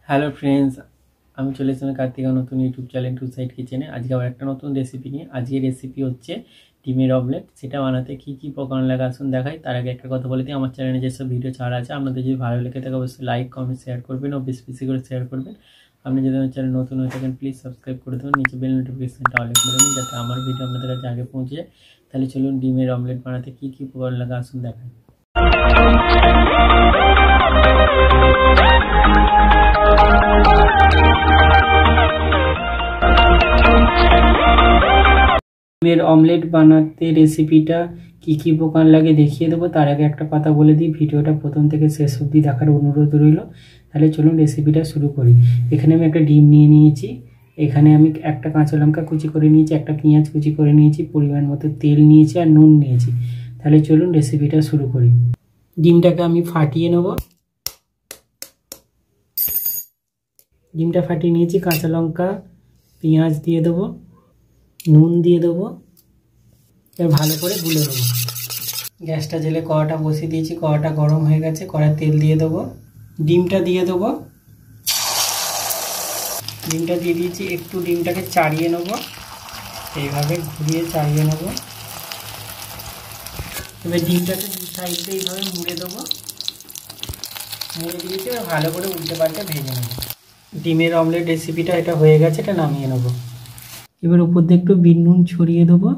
Hello friends, আমি চলে এসেছি কার্তিকা নতুন ইউটিউব চ্যানেল টু সাইড কিচেনে। আজকে আবার একটা নতুন রেসিপি নিয়ে। আজকের রেসিপি হচ্ছে ডিমের অমলেট। সেটা বানাতে কী কী উপকরণ লাগে আসুন দেখাই। তার আগে একটা কথা বলে দিই, আমার চ্যানেলে যেসব ভিডিও ছাড়া আছে আপনাদের যদি ভালো লেগে থাকে অবশ্যই লাইক কমেন্ট শেয়ার করবেন ও বেশি বেশি করে শেয়ার করবেন। আপনি যদি আমার চ্যানেল নতুন হয়ে থাকেন প্লিজ সাবস্ক্রাইব করে দেবেন, নিচে বেল নোটিফিকেশনটা অল করে দেবেন যাতে আমার ভিডিও আপনাদের কাছে আগে পৌঁছে যায়। তাহলে চলুন ডিমের অমলেট বানাতে কী কী উপকরণ লাগে আসুন দেখাই। ডিমের অমলেট বানাতে রেসিপিটা কী কী উপকরণ লাগে দেখিয়ে দেবো। তার আগে একটা কথা বলে দিই, ভিডিওটা প্রথম থেকে শেষ অবধি দেখার অনুরোধ রইল। তাহলে চলুন রেসিপিটা শুরু করি। এখানে আমি একটা ডিম নিয়ে নিয়েছি, এখানে আমি একটা কাঁচা লঙ্কা কুচি করে নিয়েছি, একটা পেঁয়াজ কুচি করে নিয়েছি, পরিমাণ মতো তেল নিয়েছি আর নুন নিয়েছি। তাহলে চলুন রেসিপিটা শুরু করি। ডিমটাকে আমি ফাটিয়ে নেব। ডিমটা ফাটিয়ে নিয়েছি, কাঁচা লঙ্কা পেঁয়াজ দিয়ে দেবো, নুন দিয়ে দেবো, এবার ভালো করে গুলে দেবো। গ্যাসটা জেলে কড়াটা বসিয়ে দিয়েছি, কড়াটা গরম হয়ে গেছে, কড়ায় তেল দিয়ে দেবো, ডিমটা দিয়ে দেবো। ডিমটা দিয়ে দিয়েছি, একটু ডিমটাকে চাড়িয়ে নেব, এইভাবে ঘুরিয়ে চাড়িয়ে নেব। এবার ডিমটাকে দু সাইডে এইভাবে মুড়ে দেবো, মুড়ে দিয়েছি, এবার ভালো করে উল্টে পাল্টে ভেজে নেব। ডিমের অমলেট রেসিপিটা এটা হয়ে গেছে, এটা নামিয়ে নেব। এবার উপর দিয়ে একটু বিট নুন ছড়িয়ে দেবো।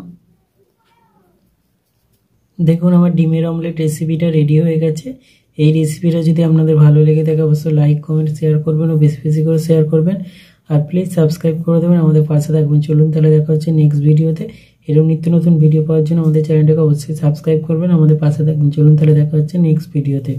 দেখুন আমার ডিমের অমলেট রেসিপিটা রেডি হয়ে গেছে। এই রেসিপিটা যদি আপনাদের ভালো লেগে থাকে অবশ্যই লাইক কমেন্ট শেয়ার করবেন ও বেশি বেশি করে শেয়ার করবেন, আর প্লিজ সাবস্ক্রাইব করে দেবেন, আমাদের পাশে থাকবেন। চলুন তাহলে দেখা হচ্ছে নেক্সট ভিডিওতে। এরকম নিত্য নতুন ভিডিও পাওয়ার জন্য আমাদের চ্যানেলটাকে অবশ্যই সাবস্ক্রাইব করবেন, আমাদের পাশে থাকবেন। চলুন তাহলে দেখা হচ্ছে নেক্সট ভিডিওতে।